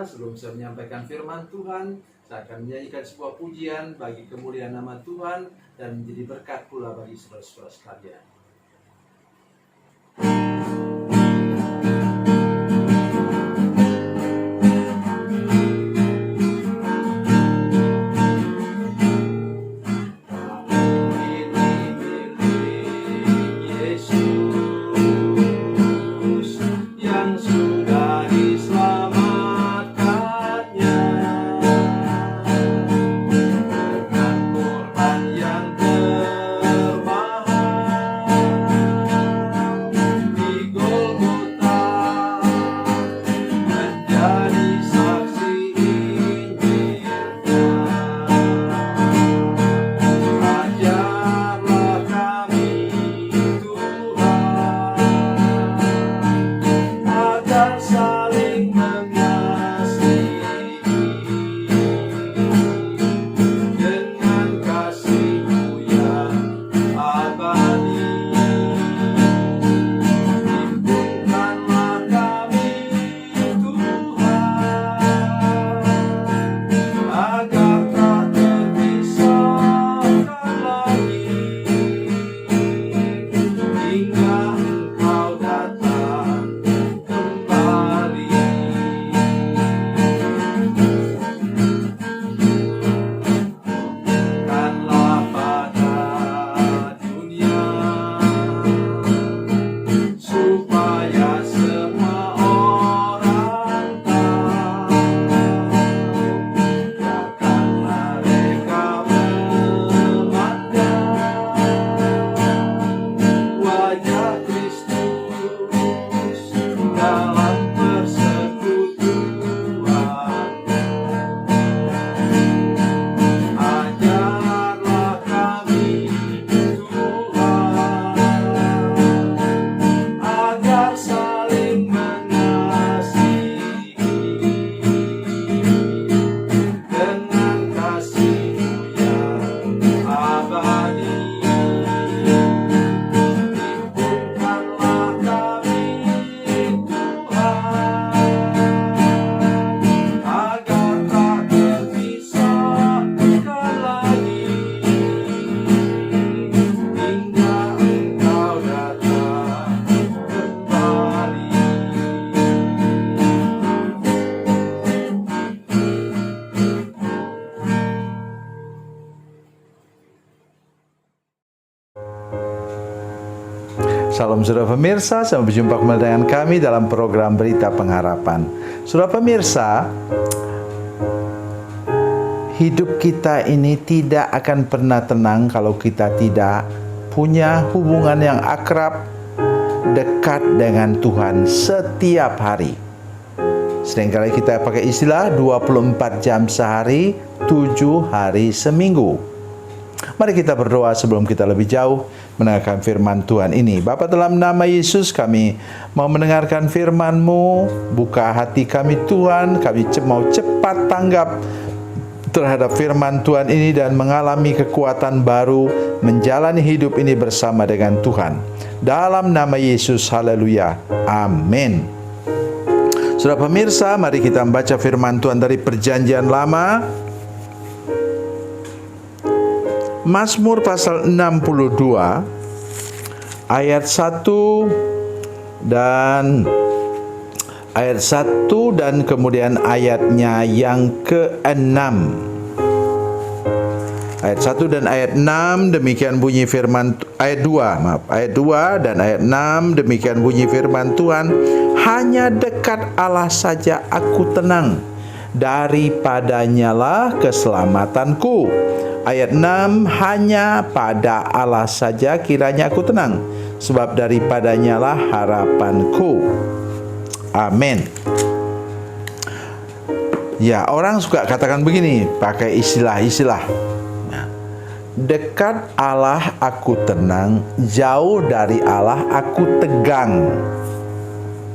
pemirsa, sebelum saya menyampaikan firman Tuhan, saya akan menyanyikan sebuah pujian bagi kemuliaan nama Tuhan dan menjadi berkat pula bagi saudara-saudara sekalian. Salam saudara pemirsa, sampai berjumpa kembali dengan kami dalam program Berita Pengharapan. Saudara pemirsa, hidup kita ini tidak akan pernah tenang kalau kita tidak punya hubungan yang akrab, dekat dengan Tuhan setiap hari. Seringkali kita pakai istilah 24 jam sehari, 7 hari seminggu. Mari kita berdoa sebelum kita lebih jauh mendengarkan firman Tuhan ini. Bapa, dalam nama Yesus kami mau mendengarkan firman-Mu. Buka hati kami Tuhan, kami mau cepat tanggap terhadap firman Tuhan ini dan mengalami kekuatan baru menjalani hidup ini bersama dengan Tuhan. Dalam nama Yesus, haleluya, amin. Saudara pemirsa, mari kita membaca firman Tuhan dari Perjanjian Lama. Mazmur pasal 62 ayat 1 dan kemudian ayatnya yang ke-6. Ayat 1 dan ayat 6 demikian bunyi firman, ayat 2 dan ayat 6 demikian bunyi firman Tuhan. Hanya dekat Allah saja aku tenang, daripadanyalah keselamatanku. Ayat 6, hanya pada Allah saja kiranya aku tenang, sebab daripadanyalah harapanku. Amin. Ya, orang suka katakan begini, pakai istilah-istilah. Nah, dekat Allah aku tenang, jauh dari Allah aku tegang,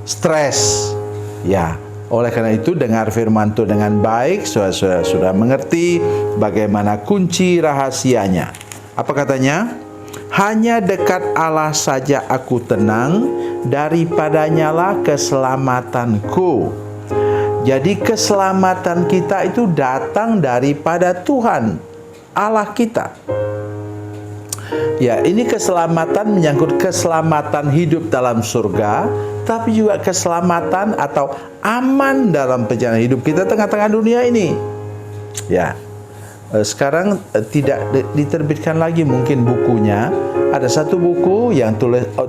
stres. Ya, oleh karena itu dengar firman Tuhan dengan baik, saudara sudah mengerti bagaimana kunci rahasianya. Apa katanya? Hanya dekat Allah saja aku tenang, daripadanyalah keselamatanku. Jadi keselamatan kita itu datang daripada Tuhan Allah kita. Ya, ini keselamatan menyangkut keselamatan hidup dalam surga, tapi juga keselamatan atau aman dalam perjalanan hidup kita tengah-tengah dunia ini. Ya, sekarang tidak diterbitkan lagi mungkin bukunya. Ada satu buku yang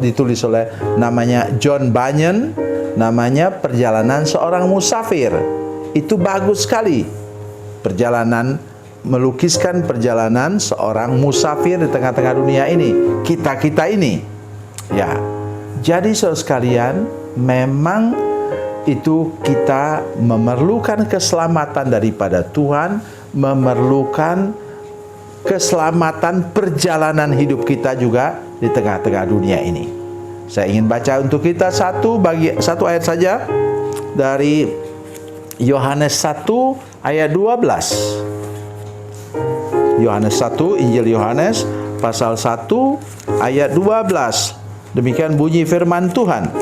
ditulis oleh namanya John Bunyan, namanya Perjalanan Seorang Musafir. Itu bagus sekali. Melukiskan perjalanan seorang musafir di tengah-tengah dunia ini, kita ini. Ya. Jadi saudara sekalian, memang itu kita memerlukan keselamatan daripada Tuhan, memerlukan keselamatan perjalanan hidup kita juga di tengah-tengah dunia ini. Saya ingin baca untuk kita satu ayat saja dari Yohanes 1 ayat 12. Yohanes 1, Injil Yohanes pasal 1 ayat 12. Demikian bunyi firman Tuhan.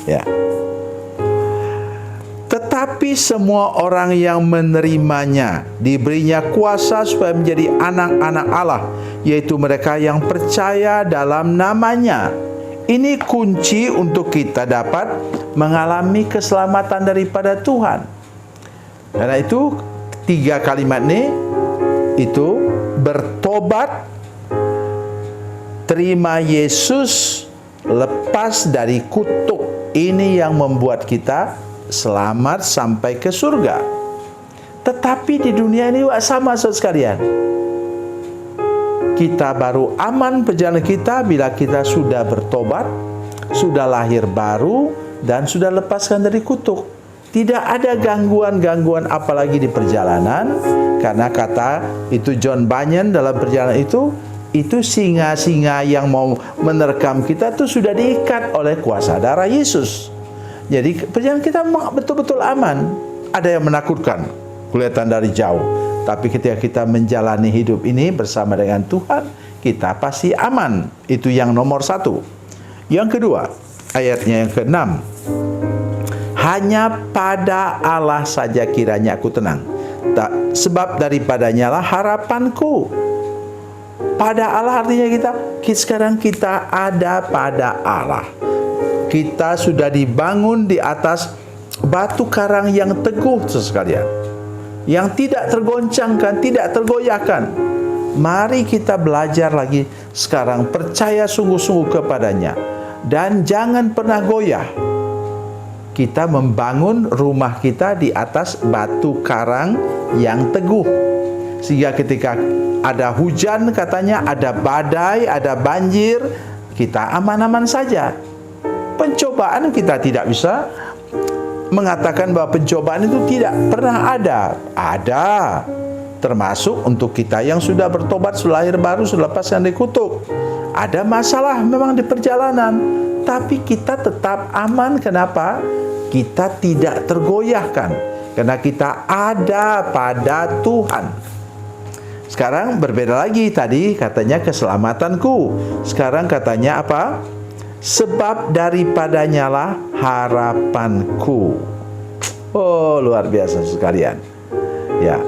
Ya. Tetapi semua orang yang menerimanya diberinya kuasa supaya menjadi anak-anak Allah, yaitu mereka yang percaya dalam namanya. Ini kunci untuk kita dapat mengalami keselamatan daripada Tuhan. Karena itu 3 kalimat ini itu bertobat, terima Yesus, lepas dari kutuk. Ini yang membuat kita selamat sampai ke surga. Tetapi di dunia ini sama saudara sekalian. Kita baru aman perjalanan kita bila kita sudah bertobat, sudah lahir baru, dan sudah lepaskan dari kutuk. Tidak ada gangguan-gangguan apalagi di perjalanan, karena kata itu John Bunyan dalam perjalanan itu singa-singa yang mau menerkam kita itu sudah diikat oleh kuasa darah Yesus. Jadi perjalanan kita betul-betul aman. Ada yang menakutkan, kelihatan dari jauh. Tapi ketika kita menjalani hidup ini bersama dengan Tuhan, kita pasti aman. Itu yang nomor 1. Yang kedua, ayatnya yang ke-6. Hanya pada Allah saja kiranya aku tenang, sebab daripadanya lah harapanku. Pada Allah artinya sekarang kita ada pada Allah. Kita sudah dibangun di atas batu karang yang teguh sekalian, yang tidak tergoncangkan, tidak tergoyahkan. Mari kita belajar lagi sekarang, percaya sungguh-sungguh kepadanya dan jangan pernah goyah. Kita membangun rumah kita di atas batu karang yang teguh, sehingga ketika ada hujan, katanya ada badai, ada banjir, kita aman-aman saja. Pencobaan kita tidak bisa mengatakan bahwa pencobaan itu tidak pernah ada. Ada, termasuk untuk kita yang sudah bertobat, sudah lahir baru, sudah lepaskan dari kutuk. Ada masalah memang di perjalanan, tapi kita tetap aman. Kenapa? Kita tidak tergoyahkan, karena kita ada pada Tuhan. Sekarang berbeda lagi, tadi katanya keselamatanku, sekarang katanya apa? Sebab daripadanya lah harapanku. Oh, luar biasa sekalian. Ya,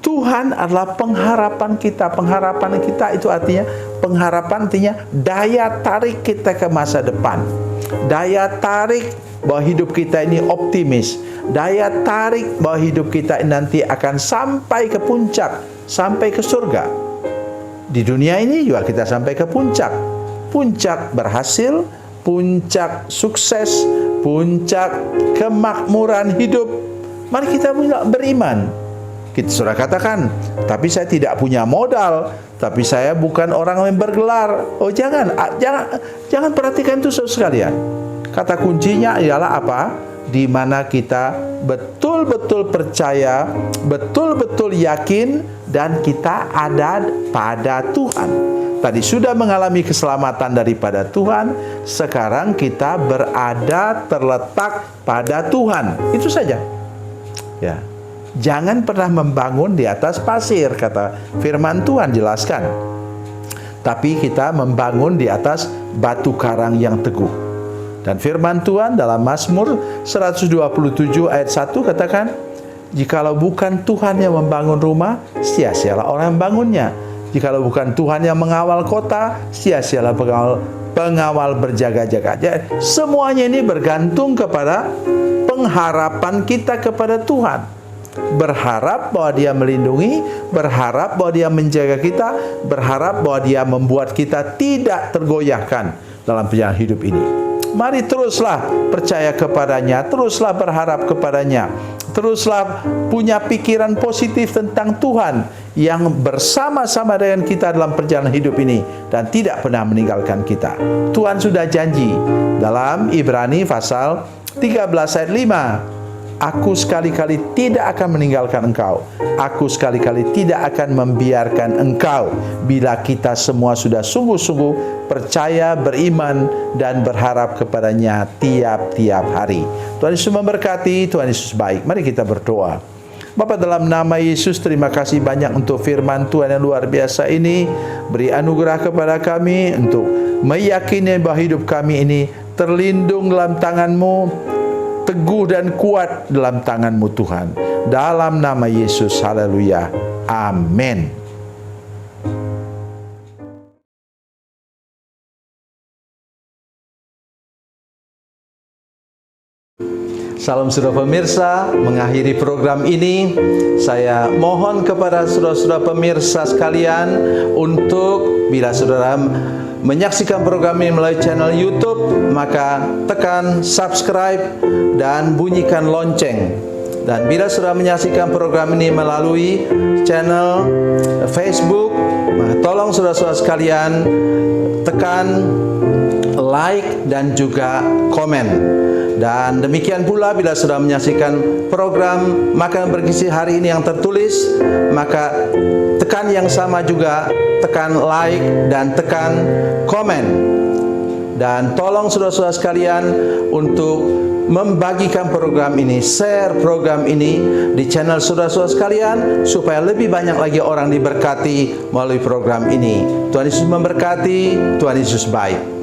Tuhan adalah pengharapan kita. Pengharapan kita itu artinya, pengharapan artinya daya tarik kita ke masa depan. Daya tarik bahwa hidup kita ini optimis. Daya tarik bahwa hidup kita nanti akan sampai ke puncak, sampai ke surga. Di dunia ini juga kita sampai ke puncak. Puncak berhasil, puncak sukses, puncak kemakmuran hidup. Mari kita beriman. Kita sudah katakan, tapi saya tidak punya modal, tapi saya bukan orang yang bergelar. Oh, jangan perhatikan itu sekalian. Kata kuncinya ialah apa? Di mana kita betul-betul percaya, betul-betul yakin, dan kita ada pada Tuhan. Tadi sudah mengalami keselamatan daripada Tuhan, sekarang kita berada terletak pada Tuhan. Itu saja. Ya. Jangan pernah membangun di atas pasir, kata firman Tuhan jelaskan. Tapi kita membangun di atas batu karang yang teguh. Dan firman Tuhan dalam Mazmur 127 ayat 1 katakan, jikalau bukan Tuhan yang membangun rumah, sia-sialah orang yang bangunnya. Jikalau bukan Tuhan yang mengawal kota, sia-sialah pengawal berjaga-jaga. Jadi, semuanya ini bergantung kepada pengharapan kita kepada Tuhan. Berharap bahwa Dia melindungi, berharap bahwa Dia menjaga kita, berharap bahwa Dia membuat kita tidak tergoyahkan dalam perjalanan hidup ini. Mari teruslah percaya kepadanya, teruslah berharap kepadanya, teruslah punya pikiran positif tentang Tuhan yang bersama-sama dengan kita dalam perjalanan hidup ini dan tidak pernah meninggalkan kita. Tuhan sudah janji dalam Ibrani pasal 13 ayat 5, aku sekali-kali tidak akan meninggalkan engkau. Aku sekali-kali tidak akan membiarkan engkau. Bila kita semua sudah sungguh-sungguh percaya, beriman, dan berharap kepadanya tiap-tiap hari. Tuhan Yesus memberkati, Tuhan Yesus baik. Mari kita berdoa. Bapa, dalam nama Yesus, terima kasih banyak untuk firman Tuhan yang luar biasa ini. Beri anugerah kepada kami untuk meyakini bahwa hidup kami ini terlindung dalam tangan-Mu, teguh dan kuat dalam tangan-Mu Tuhan. Dalam nama Yesus, haleluya, amin. Salam saudara pemirsa, mengakhiri program ini saya mohon kepada saudara-saudara pemirsa sekalian untuk bila saudara menyaksikan program ini melalui channel YouTube, maka tekan subscribe dan bunyikan lonceng. Dan bila saudara menyaksikan program ini melalui channel Facebook, maka tolong saudara-saudara sekalian tekan like dan juga komen. Dan demikian pula bila sudah menyaksikan program Makan Bergizi hari ini yang tertulis, maka tekan yang sama juga, tekan like dan tekan komen. Dan tolong saudara-saudara sekalian untuk membagikan program ini, share program ini di channel saudara-saudara sekalian, supaya lebih banyak lagi orang diberkati melalui program ini. Tuhan Yesus memberkati, Tuhan Yesus baik.